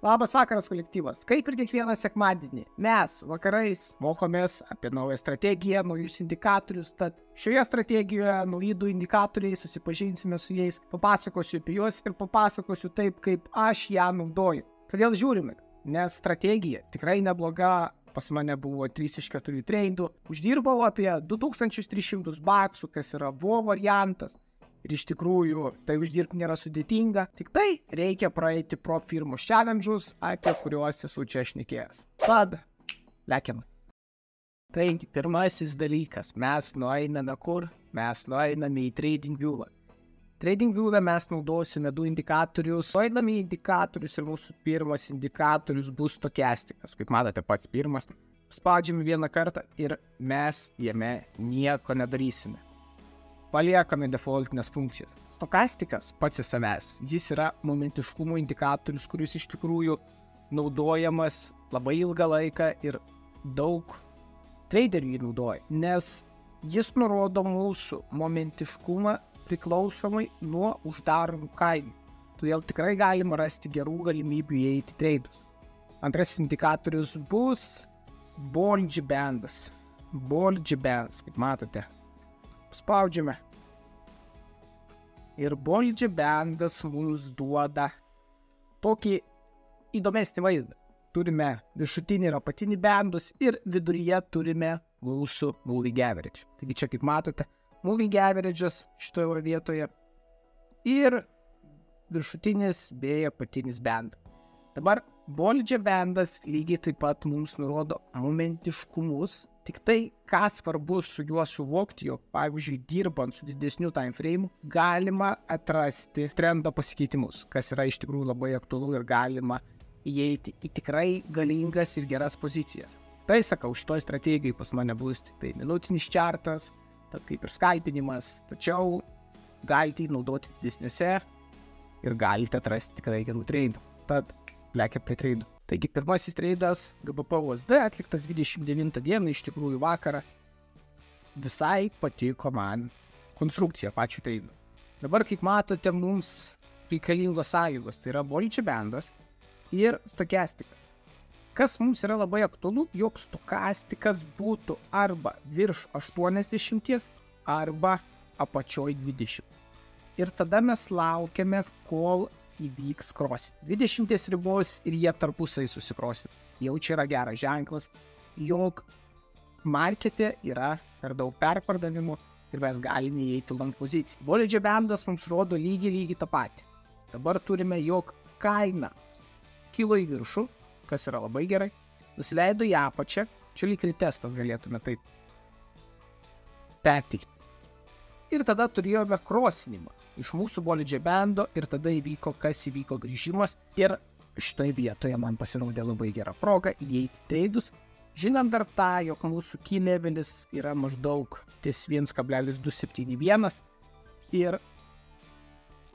Labas vakaras kolektyvas. Kaip ir kiekvieną sekmadienį, mes vakarais mokomės apie naują strategiją, naujus indikatorius. Tad šioje strategijoje nauji 2 indikatoriai, susipažinsime su jais, papasakosiu apie juos ir papasakosiu taip, kaip aš ją naudoju. Todėl žiūrime, nes strategija tikrai nebloga. Pas mane buvo 3 iš 4 treidų. Uždirbau apie 2300 baksų, kas yra VO variantas. Ir iš tikrųjų, tai uždirbti nėra sudėtinga, tik tai reikia praeiti prop firmos challenge'us, apie kuriuos esu čia šnekėjęs. Tad, lekiam. Taigi, pirmasis dalykas, mes nueiname kur? Mes nueiname į TradingView. TradingView mes naudosime 2 indikatorius. Nueiname į indikatorius ir mūsų pirmas indikatorius bus stochastikas. Kaip matote, pats pirmas. Spaudžiame vieną kartą ir mes jame nieko nedarysime. Paliekame defaultinės funkcijas. Stochastikas pats iš savęs, jis yra momentiškumo indikatorius, kuris iš tikrųjų naudojamas labai ilgą laiką ir daug traderių jį naudoja, nes jis nurodo mūsų momentiškumą priklausomai nuo uždaromų kainų. Todėl tikrai galima rasti gerų galimybių įeiti į treidus. Antrasis indikatorius bus Bollinger Bandas. Bollinger Bands, kaip matote. Spaudžiame. Ir Bollinger Bandas mums duoda tokį įdomesnį vaizdą. Turime viršutinį ir apatinį bandus ir viduryje turime mūsų moving average. Taigi čia, kaip matote, moving average'as šitoje vietoje ir viršutinis bei apatinis bandas. Dabar Bollinger Bandas lygiai taip pat mums nurodo momentiškumus. Tik tai, ką svarbu su juo suvokti, jog, pavyzdžiui, dirbant su didesniu time frame, galima atrasti trendo pasikeitimus, kas yra iš tikrųjų labai aktualu ir galima įeiti į tikrai galingas ir geras pozicijas. Tai sakau, šitoj strategijai pas mane bus tik tai minutinis chartas, tad kaip ir skalpinimas, tačiau galite jį naudoti didesniuose ir galite atrasti tikrai gerų treidų. Tad lekia prie treidų. Taigi pirmasis treidas GBP USD atliktas 29 dieną, iš tikrųjų vakarą. Visai patiko man konstrukcija pačių treidų. Dabar, kaip matote, mums reikalingos sąlygos, tai yra Bollinger Bandas ir stochastikas. Kas mums yra labai aktualu, jog stochastikas būtų arba virš 80 arba apačioj 20. Ir tada mes laukiame, kol įvyks crossing. 20 ribos ir jie tarpusai susikrosit. Jau čia yra geras ženklas, jog markete yra per daug perpardavimų ir mes galime įeiti long poziciją. Bollinger Bandas mums rodo lygiai tą patį. Dabar turime, jog kaina kilo į viršų, kas yra labai gerai, nusileido į apačią, čia lyg ir testas galėtume taip pertikti. Ir tada turėjome crossinimą iš mūsų Bollinger Bando ir tada įvyko grįžimas ir šitoje vietoje man pasirodė labai gera proga įeiti treidus, žinant dar tą, jog mūsų key levelis yra maždaug ties 1,271 ir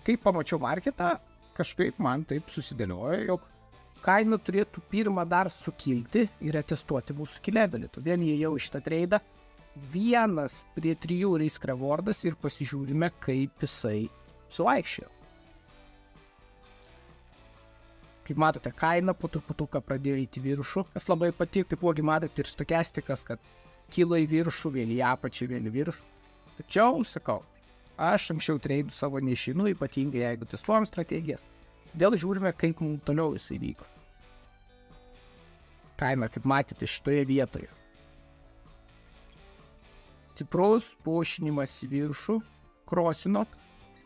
kai pamačiau marketą, kažkaip man taip susidėliojo, jog kaina turėtų pirmą dar sukilti ir atestuoti mūsų key levelį. Todėl įėjau į šitą treidą 1:3 risk rewardas ir pasižiūrime, kaip jisai suvaikščiojo. Kaip matote, kaina po truputuką pradėjo įti viršų, kas labai patiko, taipogi matote ir stochastikas, kad kilo į viršų, vėl į apačią, vėl į viršų. Tačiau, sakau, aš anksčiau treidų savo neišinu, ypatingai jeigu testuojam strategijas. Todėl žiūrime, kaip mums toliau jisai vyko. Kaina, kaip matėte, šitoje vietoje. Stiprus pušinimas į viršų, krosino,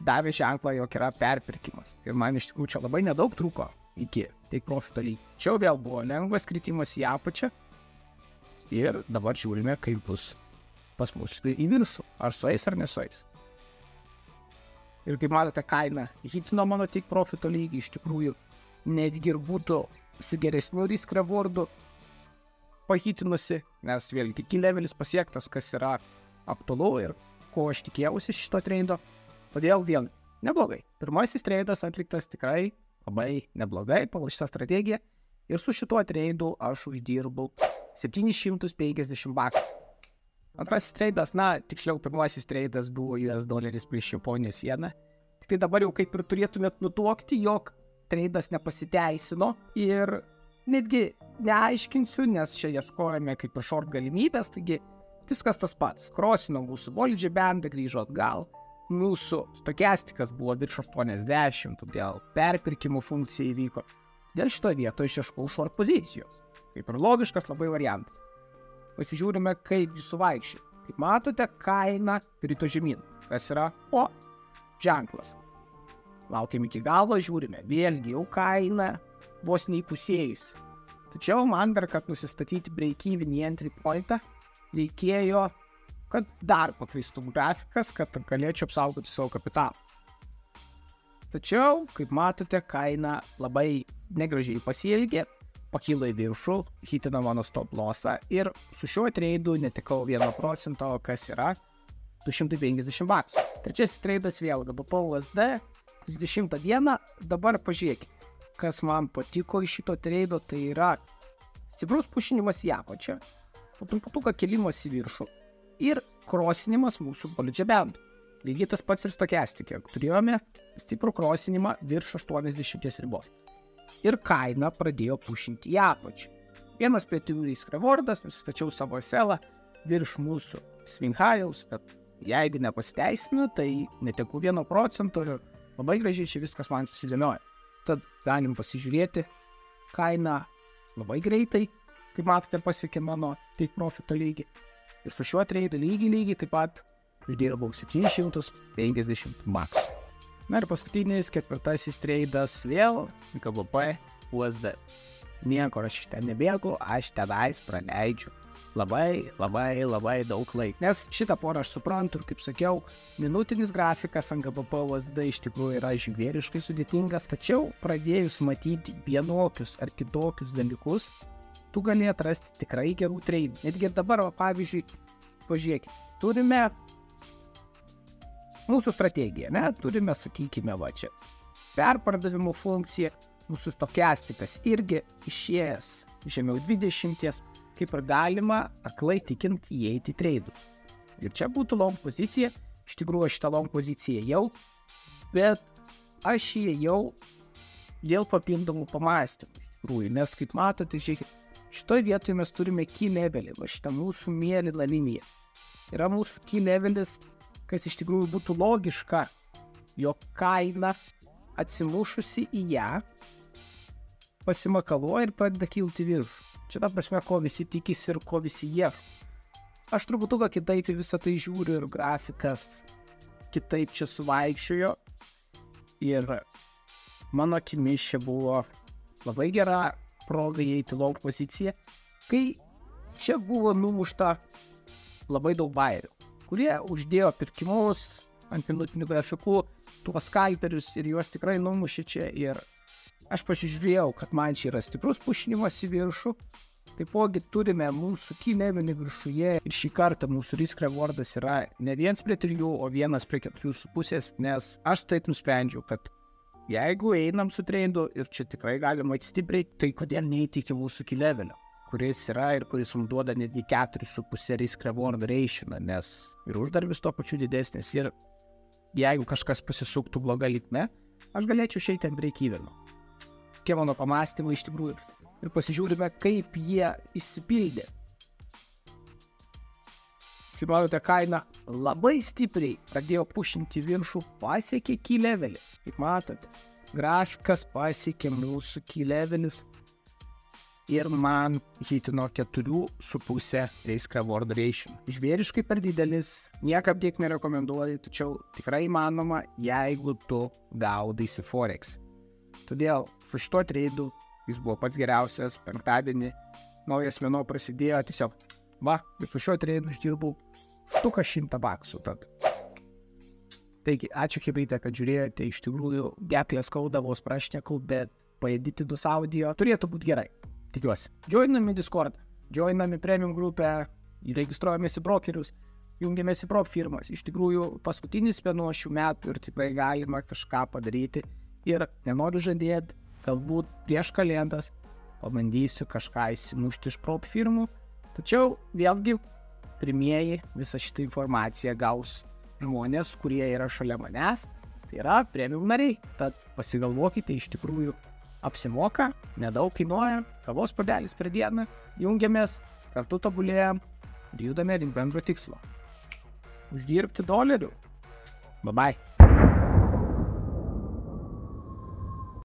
davė ženklą, jog yra perpirkimas. Ir man iš tikrųjų čia labai nedaug trūko iki take profito lygio. Čia vėl buvo lengvas kritimas į apačią. Ir dabar žiūrime, kaip bus pas mus į viršų. Ar sueis ar nesueis. Ir kaip matote, kaina hitino mano take profito lygį. Iš tikrųjų, netgi ir būtų su geresniu risk rewardu pahitinusi, nes vėlgi key levelis pasiektas, kas yra aktualu ir ko aš tikėjausi šito treido. Todėl vėl neblogai. Pirmasis treidas atliktas tikrai labai neblogai pagal šitą strategiją ir su šituo treidu aš uždirbau 750 baksų. Antrasis treidas, tiksliau pirmasis treidas buvo US doleris prieš Japonijos jeną. Tik tai dabar jau kaip ir turėtumėt nutuokti, jog treidas nepasiteisino ir netgi neaiškinsiu, nes čia ieškojame kaip ir short galimybės, taigi viskas tas pats. Krosino mūsų Bollinger Bandą, grįžo atgal. Mūsų stochastikas buvo virš 80, todėl perpirkimo funkcija įvyko. Dėl šitoje vietoje išieškau short pozicijos. Kaip ir logiškas labai variantas. Pasižiūrime, kaip jis suvaikščia. Kaip matote, kaina krito žemyn. Kas yra O ženklas. Laukiam iki galo, žiūrime. Vėlgi jau kaina vos neįpusėjus. Tačiau man dar, kad nusistatyti break-evenį entry pointą, reikėjo, kad dar pakristum grafikas, kad galėčiau apsaugoti savo kapitalą. Tačiau, kaip matote, kaina labai negražiai pasielgė, pakilo į viršų, hitina mano stop lossą ir su šiuo treidu netekau 1%, kas yra 250 baksų. Trečiasis treidas vėl GBP USD, 30 dieną. Dabar pažiūrėkit, kas man patiko iš šito treido, tai yra stiprus pušinimas į apačią, po trumputuką kelimas į viršų ir krosinimas mūsų Bollinger Bandų. Lygiai tas pats ir stochastike. Turėjome stiprų krosinimą virš 80 ribos. Ir kaina pradėjo pušinti į apačią. Vienas prie trijų risk rewardas, nusistačiau savo selą virš mūsų swing high'aus, kad jeigu nepasiteisinu, tai neteku 1% ir labai gražiai čia viskas man susidėlioja. Tad galim pasižiūrėti, kaina labai greitai, kaip matote, pasiekė mano take profito lygį. Ir su šiuo treidu lygiai taip pat uždirbau 750 max. Na ir paskutinis, ketvirtasis treidas vėl GBP USD. Niekur aš iš ten nebėgu, aš tenais praleidžiu labai daug laiko. Nes šitą porą aš suprantu ir, kaip sakiau, minutinis grafikas ant GBP USD iš tikrųjų yra žvėriškai sudėtingas, tačiau pradėjus matyti vienokius ar kitokius dalykus, tu gali atrasti tikrai gerų treidų. Netgi dabar, pavyzdžiui, pažiūrėkit, turime mūsų strategiją, ne? Turime, sakykime, va čia perpardavimo funkciją, mūsų stochastikas irgi išėjęs žemiau 20, kaip ir galima aklai tikint įeiti į treidų. Ir čia būtų long pozicija, iš tikrųjų šitą long poziciją jau, bet aš įėjau dėl papildomų pamąstymų, iš tikrųjų, nes kaip matote, žiūrėkit, šitoje vietoje mes turime key levelį, va šitą mūsų mėlyną liniją. Yra mūsų key levelis, kas iš tikrųjų būtų logiška, jo kaina atsimušusi į ją, pasimakaluoja ir pradeda kilti viršų. Čia ta prasme, ko visi tikisi ir ko visi ieško. Aš truputuką kitaip į visą tai žiūriu ir grafikas kitaip čia suvaikščiojo. Ir mano akimis čia buvo labai gera proga įeiti long poziciją, kai čia buvo numušta labai daug bairių, kurie uždėjo pirkimus ant minutinių grafikų, tuos skalperius ir juos tikrai numušė čia. Ir aš pasižiūrėjau, kad man čia yra stiprus pušinimas į viršų. Taipogi turime mūsų key levelį viršuje ir šį kartą mūsų risk rewardas yra ne 1 prie 3, o 1 prie 4,5, nes aš taip nusprendžiau, kad jeigu einam su treidu ir čia tikrai galima stipriai, tai kodėl neiti iki mūsų key levelio, kuris yra ir kuris mums duoda netgi 4,5 risk reward ratio, nes ir uždarbis tuo pačiu didesnis ir jeigu kažkas pasisuktų bloga linkme, aš galėčiau išeiti ant break-eveno. Kokie mano pamąstymai iš tikrųjų. Ir pasižiūrime, kaip jie išsipildė. Kaip matote, kaina labai stipriai pradėjo pušinti viršų, pasiekė key levelį. Kaip matote, grafikas pasiekė mūsų key levelis ir man hitino 4,5 risk reward ratio. Žvėriškai per didelis, niekam tiek nerekomenduoju, tačiau tikrai įmanoma, jeigu tu gaudaisi Forex. Todėl su šituo treidu jis buvo pats geriausias, penktadienį naujas mėnuo prasidėjo, tiesiog, ir su šiuo treidu uždirbau 100 baksų. Taigi, ačiū chebryte, kad žiūrėjote, iš tikrųjų, geklės skauda, vos prašnekau, bet paeditinus audio turėtų būti gerai, tikiuosi. Joinami Discord, joinami premium grupę, registruojamės į brokerius, jungiamės į prop firmas. Iš tikrųjų, paskutinis mėnuo šių metų ir tikrai galima kažką padaryti. Ir nenoriu žadėti, galbūt prieš kalėdas pabandysiu kažką įsimušti iš prop firmų, tačiau vėlgi pirmieji visą šitą informaciją gaus žmonės, kurie yra šalia manęs Tai yra premium nariai. Tad pasigalvokite, iš tikrųjų apsimoka, nedaug kainuoja, kavos puodelis per dieną, jungiamės, kartu tobulėjam ir judame link bendro tikslo. Uždirbti dolerių. Bye bye.